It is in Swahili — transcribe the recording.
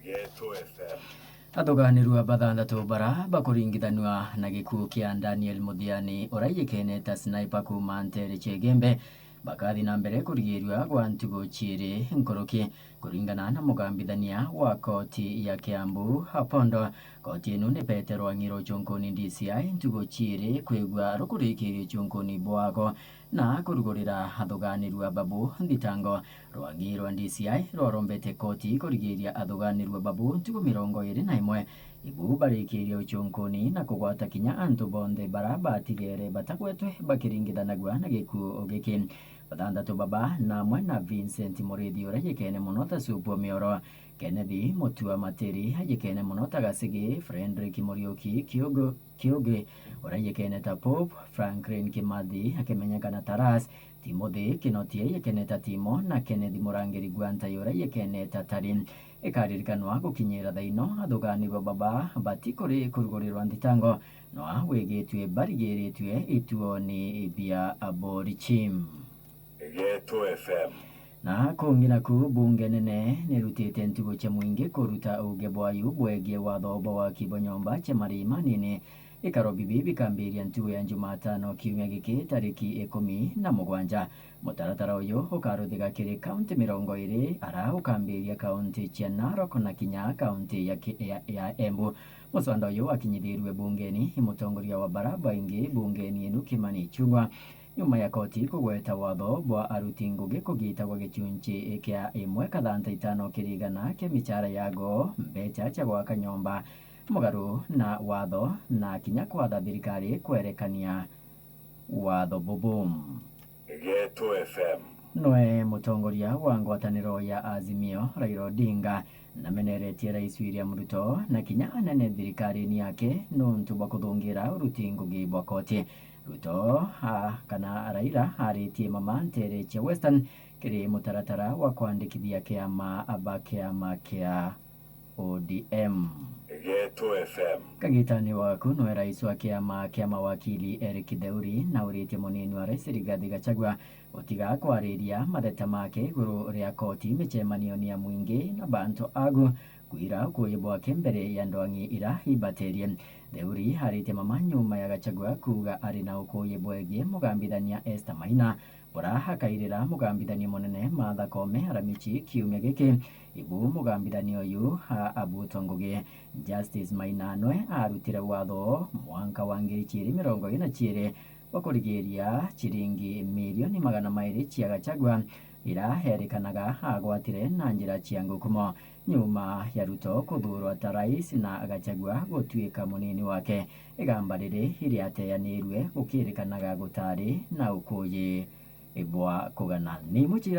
Geto FM. Athoganirwa bathandatu bara bakuringithanwa na gikuo kia Daniel Muthiani uraiyikene sniper kuma Ntere Chegembe bakathi na mbere kurigirirwa gwa ntugo chiri nkoroki kuringana na mugambithania wa koti ya Kiambu Apondo. Koti ino ni Petero Ang'iro Chonkoni DCI ntugo chiri kwigwa rukurikirie Chonkoni bwago na kurugurira athoganirwa babu thitango rwangi rwa DCI rorombete koti kurigiria athoganirwa babu ntugo 21 ibu barikirie Chonkoni na kugwata kinya antu bonthe bara batigere batagwetwe bakiringithanagwa na gikuo giki. Bathandatu baba na mwena Vincent Murithi urayikene muno ta Supu Mioro, Kennedy Mutua Materi ayikene muno ta Gasigi, Frederick Muriuki Kiugi urayikene ta Pope, Franklin Kimathi akimenyekana ta Ras, Timothy Kinoti ayikene ta Timo na Kennedy Murangiri Gwanta urayikene ta Tarin. Ikaririkanwa gukinyira thaino athoganirwa baba batikuri kurugurirwa thitango no wigitwe barigiritwe ituoni bia aborichim. Geto FM. Na kongina ku bunge nene nirutite ntugo cha mwingi kuruta uge bwayu bwegie watho wa Kibonyomba cha marima nini ikarobibi bikambiria ntugo ya Jumatano kiumia giki tariki 17. Mutaratara uyu ukaruthiga kiri kaunti 20 ara ukambiria kaunti cia Narok na kinya kaunti ya Embu. Muswanda uyu akinyithirwe bungeni mutongoria wa baraba ingi bungeni inu Kimani Ichung'wa nyuma ya koti kugweta watho bwa aruti ngugi kugitagwa gicunji kia 1.5 kirigana kia michara yago mbecha cha gwaka nyomba mugaru na watho na kinya kwatha thirikari kwerekania watho bubum. Geto FM. Noe mutongoria wa ngwataniro ya Azimio Raila Odinga na meneretie Rais William Ruto na kinya anene thirikari-ini yake nuntu bwa kuthungira uruti ngugi bwa koti. Ruto kana Raila aritie mama Ntere cha Western kiri mutaratara wa kwandikithia kiama kia ODM. Geto FM. Kagitani waku noe rais wa kiama kia mawakili Eric Theuri na uritie munini wa Rais Rigathi Gachagua utiga kwariria matheta make iguru ria koti micemanio-ini ya mwingi na bantu agu kwira kuyibwa mbere ya ndwangi ira ibaterie. Theuri harite mama nyuma ya Gachagua kuga ari na ukuyibwa egie mugambithania Esther Maina bora hakairira mugambithania munene Martha Koome aramichi kiumia giki ibu mugambithania uyu Abuto Ngugi. Justice Maina noe arutire watho mwanka wa 2022 wa kurigiria chiringi milioni 200 cia Gachagua ira herikanaga agwatire na njira cia ngukumo nyuma ya Ruto kuthurwa ta rais na Gachagua gutuika munini wake. Igamba riri iria ateanirwe gukirikanaga gutari na ukuyi ibwa kugana ni muchira